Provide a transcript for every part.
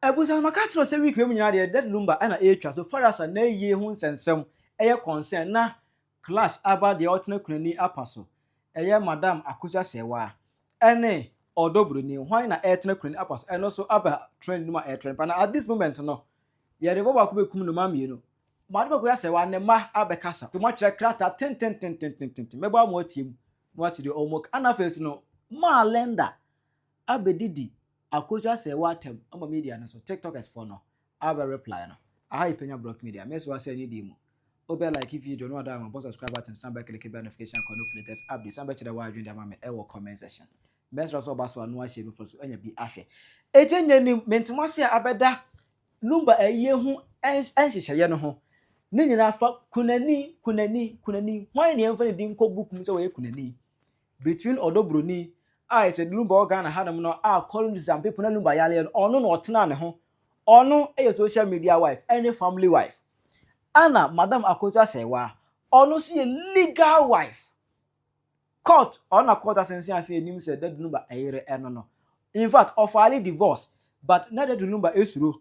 Ebusa makatro se week mu nyina de Daddy Lumba ana etwa so far as na ye hu nsensem eye concern na clash aba de otena kunani apaso eye madam Akosua Serwaa ene odobroni hwan na etena kunani apaso eno so aba trend no ma trend pa na at this moment no ye de boba ko bekum no ma mienu madam Akosua Serwaa ne ma abekasa to ma kire krata ten meba mo atiem mo ati de omok ana face no Maa Linda abedidi Akosua Serwaa tem ama media na so TikTok is for no aba reply no I Penyah block media mess was say need mu obe like if you don't know that one subscribe button stand by click the notification icon no latest updates stand by the wa adwin ma me e wo comment section mess so ba so no a share me for so anya bi ahwe ejenye ni mentimo se abeda Lumba aye hu enhyehyeye no ho ni nyina fa kunani hwan ne emfa di nko book mu se we kunani between odobroni I said Lumba organ hadam no calling some people na Lumba yale ono no otena ne ho ono e social media wife any family wife Anna Madam Akosua Serwaa ono see a legal wife court ona court asensi ase enim said Daddy Lumba ayere eno no in fact officially divorce but na Daddy Lumba esuro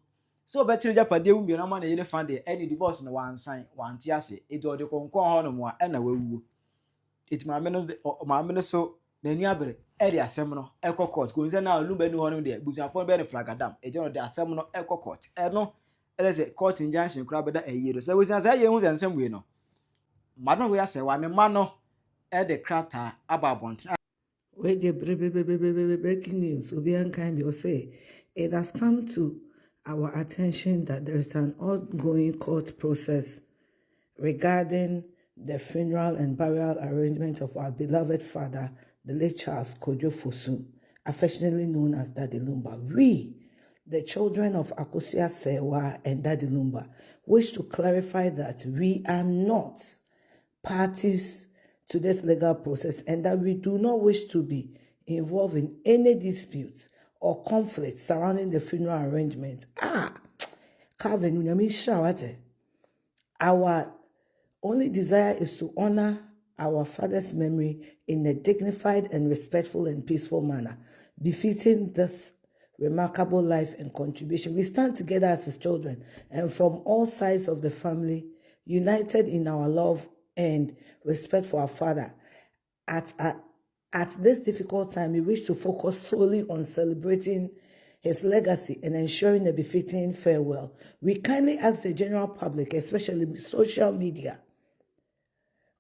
so be chire japade wu na ma na yele fan de any divorce no wan sign wan ti ase e do de konkon ho no mo a na wawuo it ma me no so na ni abere eri asem no ekọ court ko nze na Lumba ni ho no de busuafo be ne flagadam e je no de asem no ekọ court eno eleze court injunction kura beda eyero so we say ye hu nsem we no Madam Akosua Serwaa ne ma no e de krata ababonten we dey breaking news obi an kind be say it has come to our attention that there is an ongoing court process regarding the funeral and burial arrangement of our beloved father, the late Charles Fosu, affectionately known as Daddy Lumba. We, the children of Akosua Serwaa and Daddy Lumba, wish to clarify that we are not parties to this legal process and that we do not wish to be involved in any disputes or conflicts surrounding the funeral arrangement. Our only desire is to honor our father's memory in a dignified and respectful and peaceful manner, befitting this remarkable life and contribution. We stand together as his children and from all sides of the family, united in our love and respect for our father. At this difficult time, we wish to focus solely on celebrating his legacy and ensuring a befitting farewell. We kindly ask the general public, especially social media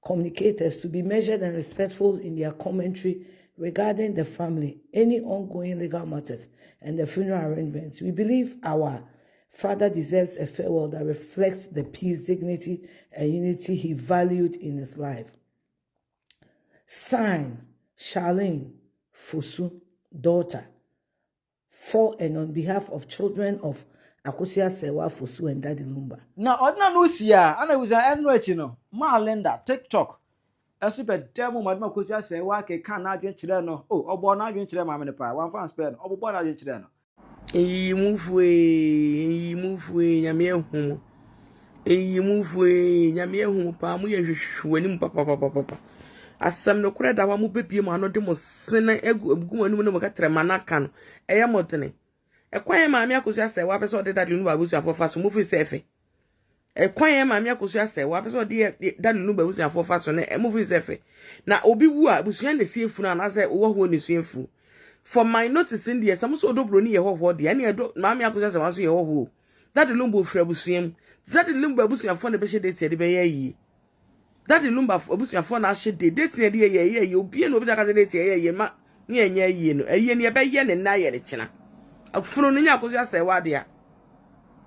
communicators, to be measured and respectful in their commentary regarding the family, any ongoing legal matters, and the funeral arrangements. We believe our father deserves a farewell that reflects the peace, dignity, and unity he valued in his life. Signed, Charlene Fosu, daughter, for and on behalf of children of Akosua Serwaa Fosu and Daddy Lumba. na odna no sia ana we say eno echi no Maa Linda TikTok super demo Madam Akosua Serwaa ke kan na adwen kire no obo na adwen kire ma me ne pa wan fan spell no obo na adwen kire no eyi mufwe nyame ehum pa mu ye hwehwe anim papa asam no kure da wa mu bebie mu ano de mo sene egu anim no mo ka trema na ka no eye motene ekwan maami Akosua Serwaa pese ode Daddy Lumba busuafo fa so mu fi sefe ekwan maami Akosua Serwaa pese ode Daddy Lumba busuafo fa so ne mu fi sefe na obi wu a busua ne siefu na say wo ho ne suefu for my notice in there some so odobroni ye ho de ane edo maami Akosua Serwaa so ye ho Daddy Lumba ofra busuam Daddy Lumba busuafo ne be hye date de be ye Daddy Lumba busuafo na hye date ne de ye obi no obi ka say date ye ma ne enye ye no eye ne be ye ne na ye ne kina afunu no nya Akosua Serwaa de a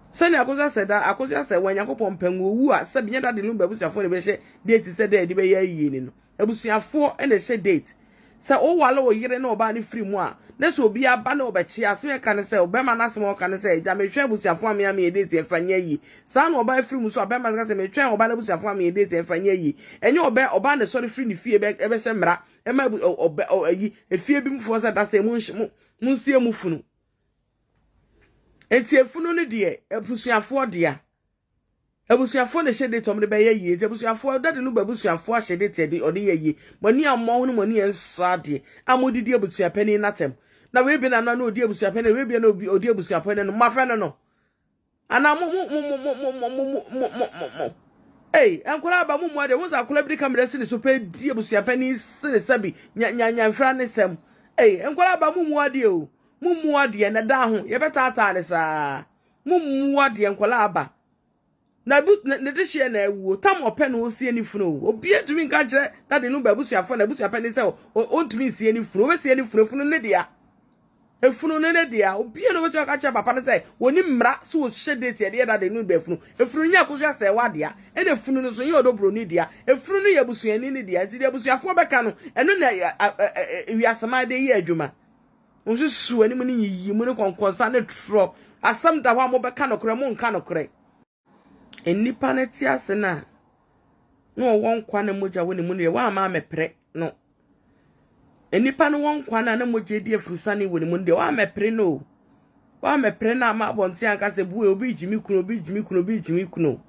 sani Akosua Serwaa Nyankopon pangu owu a se binya Daddy Lumba busuafo ne be hye date se de be ye ye ni no abusuafo ene hye date se o wale o yire na oba ne free mu a na so obi aba na obachi asem ka ne se obema na asem o ka ne se ja me twen abusuafo am ya me date e fanya yi sa na oba free mu so obema ka se me twen oba na abusuafo am ye date e fanya yi enye oba ne sorry free ni fie be hye mra e ma yi e fie bi mu fo se da se mu nsie mu funu enti efunu ne de abusuafo de a abusuafo ne hye date omre be ye yi abusuafo Daddy Lumba abusuafo hye date de ode ye yi mani ammo ho no mani enso ade amodidi abusua pani natem na we bi na no odi abusuapene we bi na odi abusuapene no mafa no ana mo enkola ba mu ade wonza akola bi kamera si ne so pe di abusuapene si ne sabi nya mfra ne sem enkola ba mu ade o mu ade na da ho ye betata ne sa mu ade enkola aba na de hye na ewu tam ope no osie ni funu obi adumi nka kire Daddy Lumba abusuafo na abusuapene se o ntumi sie ni funu we sie ni funu ne dia efunu ne dia obi no wetu aka kire papa ne se woni mmra so o hye date de Daddy Lumba efunu efunu nya Akosua Serwaa dia ene efunu no so ye odobro ni dia efunu no ye abusuani ni dia ti de abusuafo beka no eno na wiasama de ye adwuma onso suani mu ni yi mu ne konkonsa ne tro asam da ho mo beka no kure mo nka no kure enipa ne ti ase na no won kwa na moja woni mu ne wa ma mepre no enipa no won kwa na moja di afurusane woni mu ne wa mepre no wa mepre na ma bonti anka se bu obi jimi kuno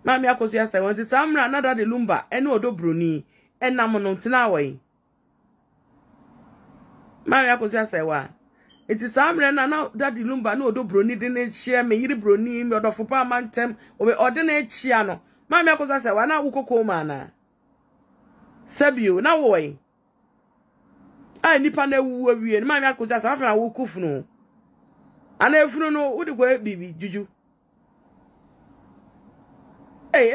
ma mi Akosua Serwaa nti samra na Daddy Lumba ene odobroni enam no ntina wai ma mi Akosua Serwaa iti samre na Daddy Lumba na odobroni de na chia me yiri broni me odofo pa mantem ode na chia no ma mi Akosua Serwaa na wukoko ma na sabio na woi ai nipa na wu awie ma mi Akosua Serwaa fa na wukufunu ana efunu no udi kwa bibi juju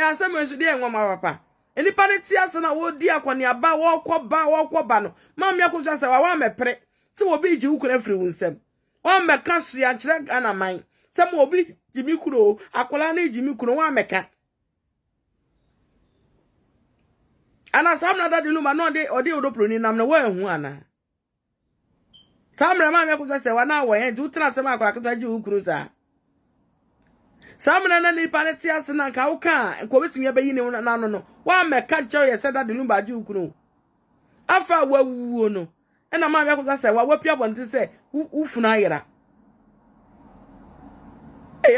asema su de enwa ma papa nipa ne ti ase na wo di akwani aba wo kwoba no ma mi Akosua Serwaa wa mepre se obi ji ukura firi wunsem o meka hye akire ana man se mo obi jimi kuro akola na jimi kuro wa meka ana samna Daddy Lumba no de odi odoproni nam na wa hu ana samra ma mi Akosua Serwaa na wo hen du tena sema akwa akota ji ukuru sa samra na ni paneti ase na ka uka ko betumi abayi ne na no wa meka cho ye se Daddy Lumba ji ukuru afa wa wuo no ena ma mi Akosua Serwaa wapia bonti se ufuna ayera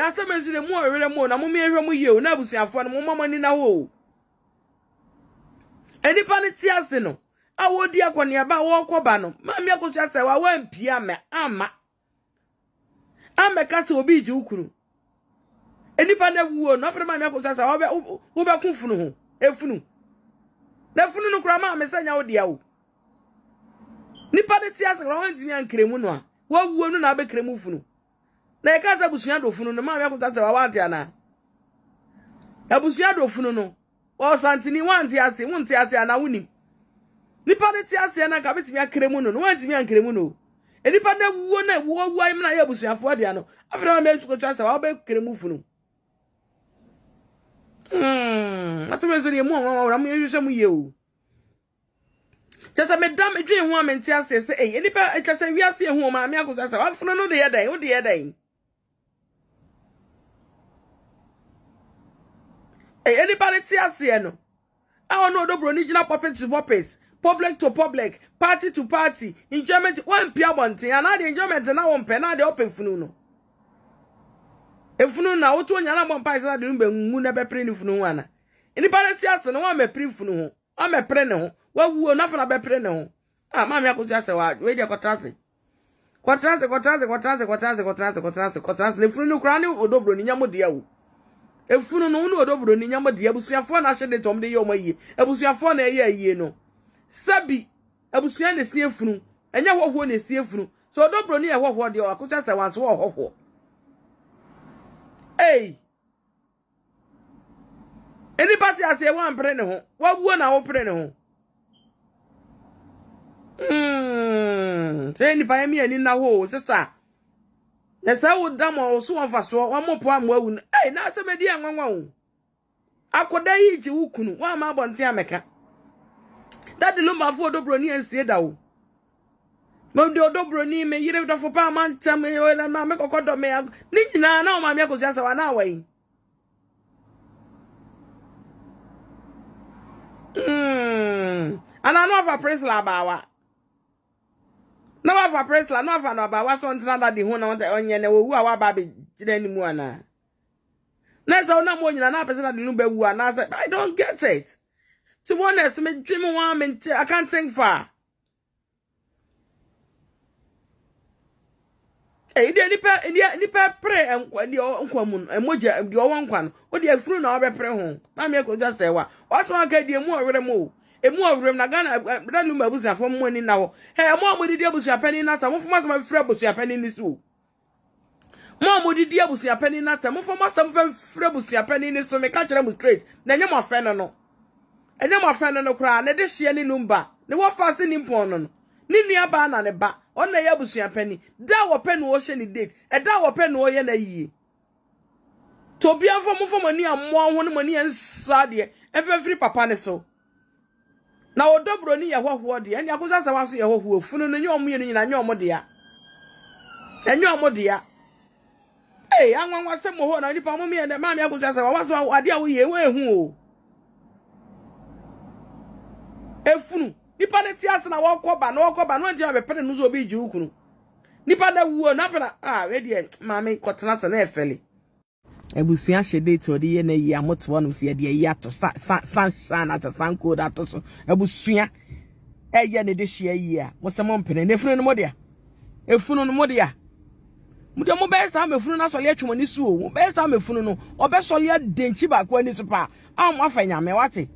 asema zire mu owere mu na mu me ehwe mu ye o na abusuafo no mu mamani na ho enipa ne ti ase no awodi akwani aba wo kwoba no ma mi Akosua Serwaa wa mpia me ama ka se obi ji ukuru enipa na wuo no afre ma mi Akosua Serwaa wo be kunfunu ho efunu na funu no kura ma me sanya wo dia wo nipa de ti ase ro ntimi ankremu no a wa wuo no na abekremu funu na e ka za busua do funu no ma mi Akosua Serwaa wa ante ana abusua do funu no o santini wa ante ase wonte ase ana wonim nipa de ti ase na ka betimi akremu no wa ntimi ankremu no nipa na wuo na wuo im na ya abusuafo de ano afre ma mi Akosua Serwaa wa bekremu funu atwe so de mu wa mu yehwe mu ye o chasa medam edwen ho amenti ase se enipa chasa wiase ho ma mi Akosua Serwaa afunu no de yedan o de yedan enipa ne ti ase no awo no odobro ni gina puppet to puppets public to public party to party enjoyment one pia bonten ana de enjoyment na won pe na de open funu no efunu na wo to nya na bon pa se Daddy Lumba ngu na be pre ni funu ana enipa ne ti ase no wa me pre funu ho wa me pre ne ho wa wuo na fa na be pre ne ho ma mi Akosua Serwaa we de kwatrase le funu no kra ni odobro ni nyamo de yawo efunu no no odobro ni nyamo de abusuafo na hye de tom de ye omayi abusuafo na ye ayi no sabi abusua na sie funu enya hoho na sie funu so odobro ni ye hoho de Akosua Serwaa so hoho any party ase wan pre ne ho wa wuo na wo pre ne ho say ni pa mi ani na ho sisa na sa wo dam o so won fa so wa mo po am awu na se medi anwanwa o akoda yi ji wukunu wa ma bonte ameka Daddy Lumba fo odobro ni ansie da wo mo de odobro ni me yire do fo pa man tam na ma me kokodo me ni nyina na o ma me Akosua Serwaa na awai ana no fa presla bawa no fa presla no fa no bawa so ntina Daddy hu na onye na owu a wa ba be gina ni mu ana na so na mo nyina na person Daddy Lumba wu ana say I don't get it to be honest me dream one I can't think far Ide nipa pre enkwa di onkwa mu emoja di owankwa no wo de afunu na obepre ho mama Akosua Serwaa waso aka di emu owere mo emu owere na Ghana Daddy Lumba abusafo mo ni na wo he mo amodidi abusuapani na ta mo foma sama frɛ abusuapani ni so mo amodidi abusuapani na ta mo foma sama frɛ abusuapani ni so me ka kyerɛ mo straight na nyɛ mo afɛ no enye mo afɛ no kra na de hye ni Lumba ne wo fa se ni mpon no ni nua ba na ne ba on na ya busuapani da wo pe no wo hye ni date e da wo pe no wo ye na yie to bia fo mani ammo ho ne mani ensa de efefiri papa ne so na wo dobro ni ye hwohwo de ene Akosua Serwaa so ye hwohwo funu no nye omo ye no nyina nye omo de ya enye omo de ya anwanwa se mo ho na nipa mo me ma me Akosua Serwaa waso ade a wo ye we hu o efunu nipa ne tiase na wokoba no ntia be pere no zo bi ji ukunu nipa da wuo na fena we de maame kotena se na efele ebusua hye to de ye na yi amoto no se de yi ato san na ta san code ato so ebusua eye ne de hye yi a mo se mo mpene ne funu no mo de efunu no mo de a mo de mo be sa mefunu na sole atwomani su o mo be sa mefunu no obe sole adenchi ba ko ani so pa mo afanya me wate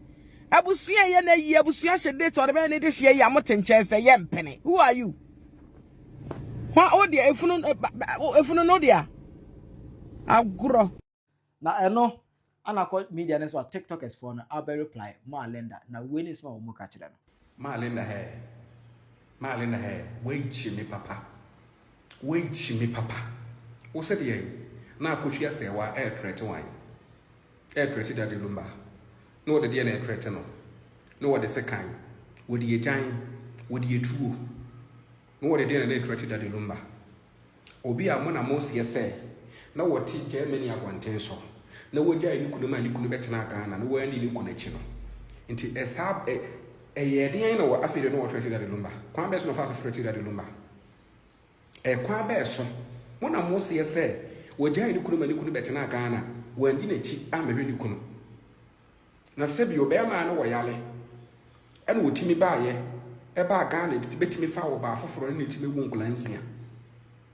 abusuya ye na yi abusuya hye to be ne de hye yi amotenche se ye mpene who are you wa o de efunu no dia agro na eno anakọ media ne so TikTokers for na abel reply Maa Linda na we ni so mo ka kire no Maa Linda he we chi me papa wo se de na Akosua Serwaa threat wan threat Daddy Lumba no de na threat no wo de sekan wo de yetan wo de yetuo no wo de na threat Daddy Lumba obi a mo na mo se se na wo ti Germany agwanten so na wo gya ni kunu ma ni kunu betena Ghana na wo ani ni kunu achi no nti esab ye den na wo afide no wo threat Daddy Lumba kwan be so no fa so threat Daddy Lumba kwan be so mo na mo se se wo gya ni kunu ma ni kunu betena Ghana wo andi na chi amehwe ni kunu na sebi obema na wo yale ene wo timi baaye ba Ghana betimi fa wo ba foforo ne timi wu nkulansia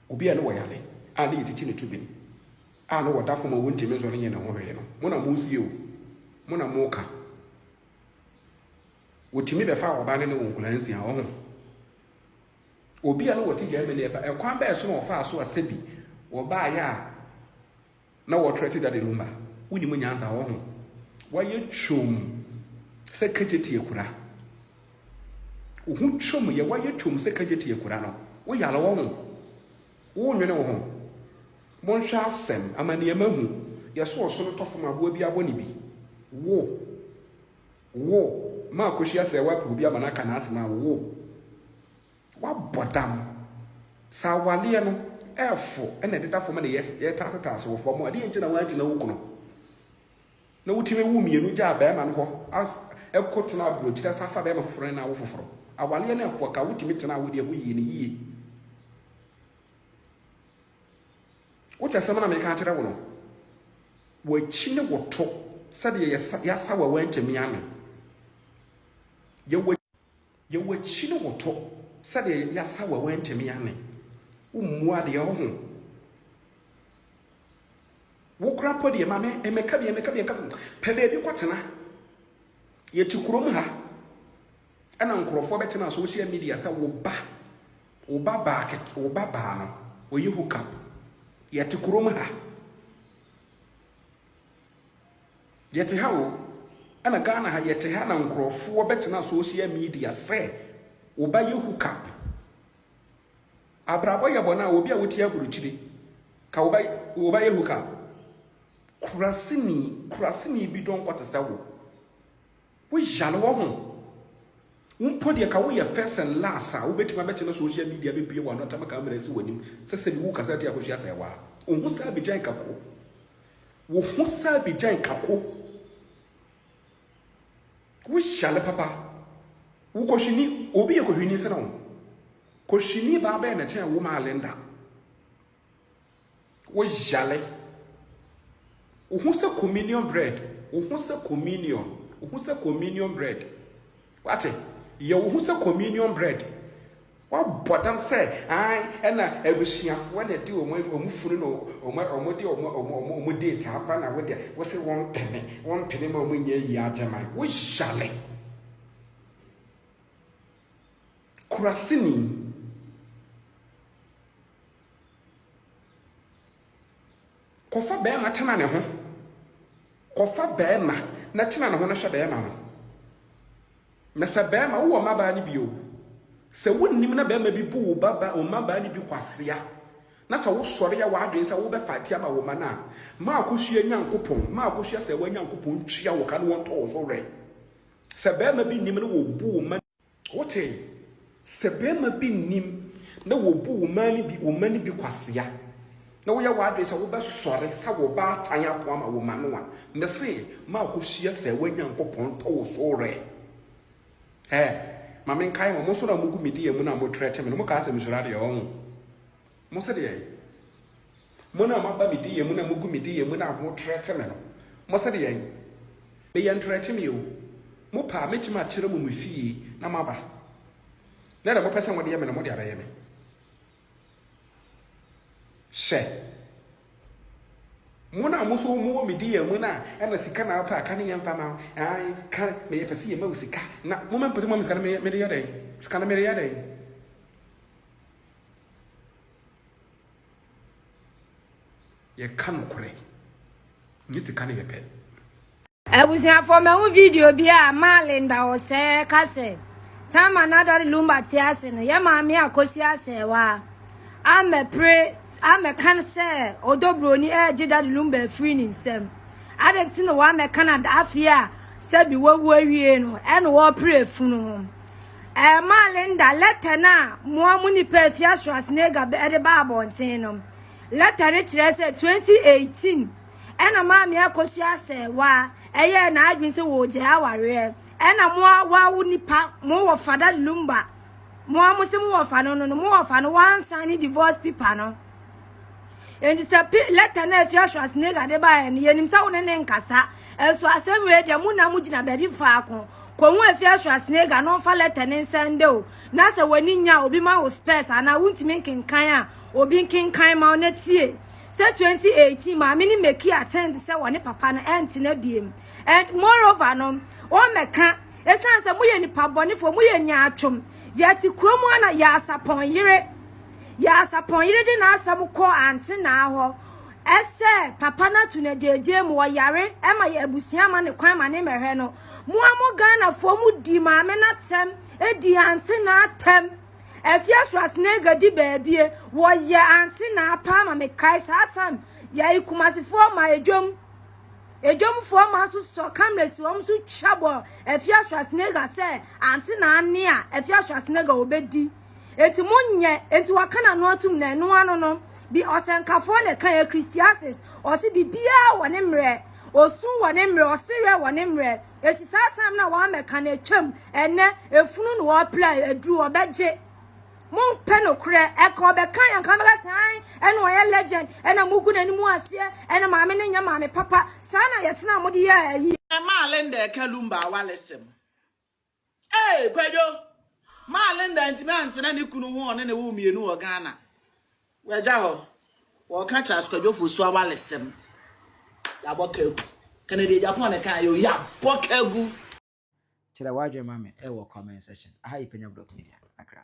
obi a na wo yale a na yititi ne tubini a na wo dafo ma wo ntimi zo ne na ho hwe no mo na mo sie o mo na mo ka wo timi be fa wo ba ne wo nkulansia wo ho obi a na wo ti Germany ba kwan ba so na wo fa so asebi wo baaye a na wo threat Daddy Lumba woni mo nyanza wo ho waye chum se kajeti ekura ohu chum ye waye chum se kajeti ekura no wo yale wo ho wo nwene wo ho bon hwa asem amane mahu ye so no tofo maboa bi abone bi wo ma Akosua Serwaa pu bi amana kana asema wo wa bodam sa wale no efo ene dedafo ma ne ye tatata so fo mo ade ntina wa ntina wo kuno na wutime wu mienu ja ba ma no ho ekotena abrochira safa ba ma foforo na wo foforo awale na afo ka wutime tena wo de wo yi ne yi wo chasa na me ka kire wo no wo chi ne woto sade ya sawa wantemi ame ye wo chi ne woto sade ya sawa wantemi ame wo muade ye ho wo kra podi ma me emeka bi pebe bi kwatena ye tikurom ha ana nkrofo betena social media sa wo ba ba no wo yi hook up ye tikurom ha ye te ha wo ana Ghana ha ye te ha na nkrofo betena social media say wo ba yi hook up abrabo ye bona obi a woti aburuchiri ka wo ba yi hook up kurasini bi don kwata sawo wo jale wo ho unpodi ka wo ye first and last wo betima beti na social media be bie wa no tamaka amere si wanim sese bi wo kasa ti Akosua Serwaa wo hu sa bi jan kako wo jale papa wo koshini obi ye kohwini se na wo koshini ba ba na chen wo Maa Linda wo jale uhuse communion bread uhuse communion bread wate ye uhuse communion bread What bottom say, and a bushia when they do a mufun or data, and I was a 1 penny more when ye yajamai. Which shall it? Kurasini. Kofa bema tamane ho. Kofa bema na tina na ho na hwe bema no. Na sa bema wo maba ni bio. Se wonnim na bema bi bu baba o maba ni bi kwasea. Na sa wo sore ya wa adwen sa wo be fatia ma wo mana. Ma akohua nyankopon, ma akohua se wa nyankopon tua wo ka no won to so re. Se bema bi nim na wo bu ma. Wote se bema bi nim na wo bu ma ni bi kwasea. Na wo ya wa adwen sa wo be sore sa wo ba tan apo ama wo ma no a. Na se ma akohua se wa nyankopon to so re. Mamen kai mo so na mugu midi emu na mo trete me no mo ka se misura de on mo se de mo na ma ba midi emu na mugu midi emu na mo trete me no mo se de me yan trete me o mo pa me tima kire mo mfie na ma ba na da mo pese mo de me no mo de abaye me she muna muso mu midi emu na na sika na pa ka ne yan fama ai ka me ye pese ye ma sika na mo men pese mo sika me de yade sika na me de yade ye kan kore ni sika ne ye pe Abusia for me video bi a Maa Linda o se ka se sama na Daddy Lumba ti ase no ye ma me Akosua Serwaa I'm can say odobroni Daddy Lumba free ni nsem adenti no wa me Canada afia sabi wo wie no e no wo pray funu Maa Linda letter na mo amuni pa afia Schwarzenegger be de ba abonten no letter ne kire say 2018 ena ma me Akosua Serwaa eye na adwin se wo je aware ena mo wa wo nipa mo wo Daddy Lumba mo amusi mo wafa no mo wafa no one sign divorce people no and this letter na afia Schwarzenegger de ba en yenim sa wona ne nkasa eso asem we de mu na mu gina ba bi fa ko hu afia Schwarzenegger no fa letter ne sende o na se wani nya obi ma wo space ana wuntimi nkenkan a obi nkenkan ma na tie se 2018 ma me ni make attend se woni papa na enti na biem and moreover no o meka esan se mu ye nipa bone fo mu ye nya atwom yati kromu ana ya sapon yire di na asam ko anti na ho ese papa na tu na jeje mu yare e ma ya abusia ma ne kwan ma ne mehwe no mu amu Ghana fo mu di ma me na tem e di anti na tem afia Schwarzenegger di baabie wo ya anti na pa ma me kai sa tam ya ikumasifo ma edwom fo ma so cameras wo so chabo afia Schwarzenegger se anti na ane a afia Schwarzenegger obedi eti munye eti wakana no atum na enu ano no bi osenkafo ne kan ya Christiasis osi bibia wone mre osun wone mre osire wone mre esi sa time na wa meka na twam ene efunu no wa play edru obeje mon peno kre e ko be kan yan kamera san ene oye legend ene mugu na ni mu ase ene maame ne nya maame papa sana yetena modi ya yi Maa Linda Lumba walesem kwadwo Maa Linda ntime antena ne kunu ho one ne wo mienu o Ghana weja ho wo ka cha skwadwo fosu awalesem ya bokagu Kennedy Japan kan yo ya bokagu kire wadwe mame e wo comment section aha Penyah Media.